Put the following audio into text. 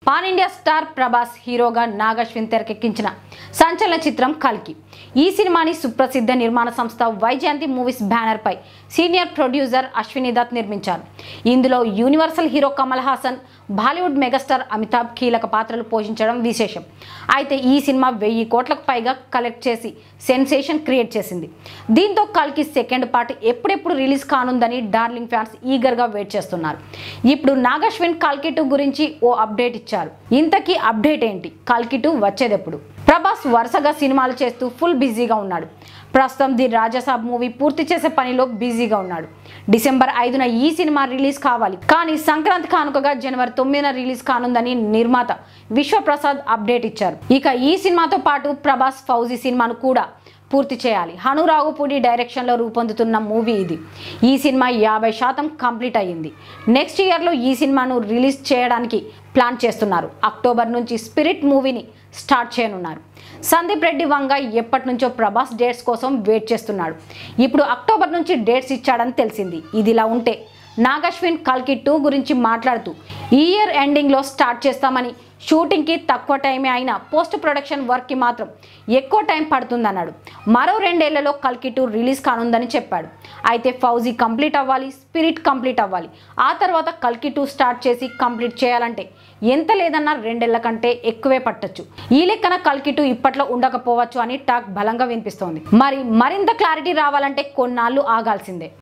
Pan India star Prabhas హీరోగా నాగశ్విన్ తెరకెక్కించిన సంచలన చిత్రం కల్కి. ఈ సినిమాని సుప్రసిద్ధ నిర్మాణ సంస్థ వైజయంతి మూవీస్ బ్యానర్ పై సీనియర్ ప్రొడ్యూసర్ అశ్విని దత్ నిర్మించారు. ఇందులో universal hero Kamal Haasan, Bollywood megastar Amitabh కీలక పాత్రలు పోషించడం విశేషం. అయితే ఈ సినిమా 1000 కోట్లకు పైగా కలెక్ట్ చేసి సెన్సేషన్ క్రియేట్ చేసింది. దీంతో కల్కి సెకండ్ పార్ట్ ఎప్పుడెప్పుడు రిలీజ్ కానుందని డార్లింగ్ ఫ్యాన్స్ ఈగర్గా వెయిట్ చేస్తున్నారు. ఇప్పుడు నాగశ్విన్ కల్కి 2 గురించి ఓ అప్డేట్ ఇచ్చారు. ఇంతకీ అప్డేట్ ఏంటి? కల్కి 2 వచ్చేదెప్పుడు? ప్రభాస్ వరుసగా సినిమాలు చేస్తూ ఫుల్ బిజీగా ఉన్నాడు. ప్రస్తుతం ది రాజాసాబ్ మూవీ పూర్తి చేసే పనిలో బిజీగా ఉన్నాడు. డిసెంబర్ 5న ఈ సినిమా రిలీజ్ కావాలి, కానీ సంక్రాంతి కానుకగా జనవరి 9న రిలీజ్ కానుందని నిర్మాత విశ్వప్రసాద్ అప్డేట్ ఇచ్చారు. ఇక ఈ సినిమాతో పాటు ప్రభాస్ ఫౌజీ సినిమాను కూడా పూర్తి చేయాలి. హను రాఘుపూడి డైరెక్షన్లో రూపొందుతున్న మూవీ ఇది. ఈ సినిమా 50% కంప్లీట్ అయ్యింది. నెక్స్ట్ ఇయర్లో ఈ సినిమాను రిలీజ్ చేయడానికి ప్లాన్ చేస్తున్నారు. అక్టోబర్ నుంచి స్పిరిట్ మూవీని స్టార్ట్ చేయనున్నారు. సందీప్ రెడ్డి వంగ ఎప్పటి నుంచో ప్రభాస్ డేట్స్ కోసం వెయిట్ చేస్తున్నాడు. ఇప్పుడు అక్టోబర్ నుంచి డేట్స్ ఇచ్చాడని తెలిసింది. ఇదిలా ఉంటే నాగశ్విన్ కల్కి 2 గురించి మాట్లాడుతూ ఈ ఇయర్ ఎండింగ్లో స్టార్ట్ చేస్తామని, షూటింగ్కి తక్కువ టైమే అయినా పోస్ట్ ప్రొడక్షన్ వర్క్కి మాత్రం ఎక్కువ టైం పడుతుందన్నాడు. మరో 2 ఏళ్లలో కల్కి 2 రిలీజ్ కానుందని చెప్పాడు. అయితే ఫౌజీ కంప్లీట్ అవ్వాలి, స్పిరిట్ కంప్లీట్ అవ్వాలి. ఆ తర్వాత కల్కి 2 స్టార్ట్ చేసి కంప్లీట్ చేయాలంటే ఎంత లేదన్నా 2 ఏళ్ల కంటే ఎక్కువే పట్టొచ్చు. ఈ లెక్కన కల్కి 2 ఇప్పట్లో ఉండకపోవచ్చు అని టాక్ బలంగా వినిపిస్తోంది. మరింత క్లారిటీ రావాలంటే కొన్నాళ్ళు ఆగాల్సిందే.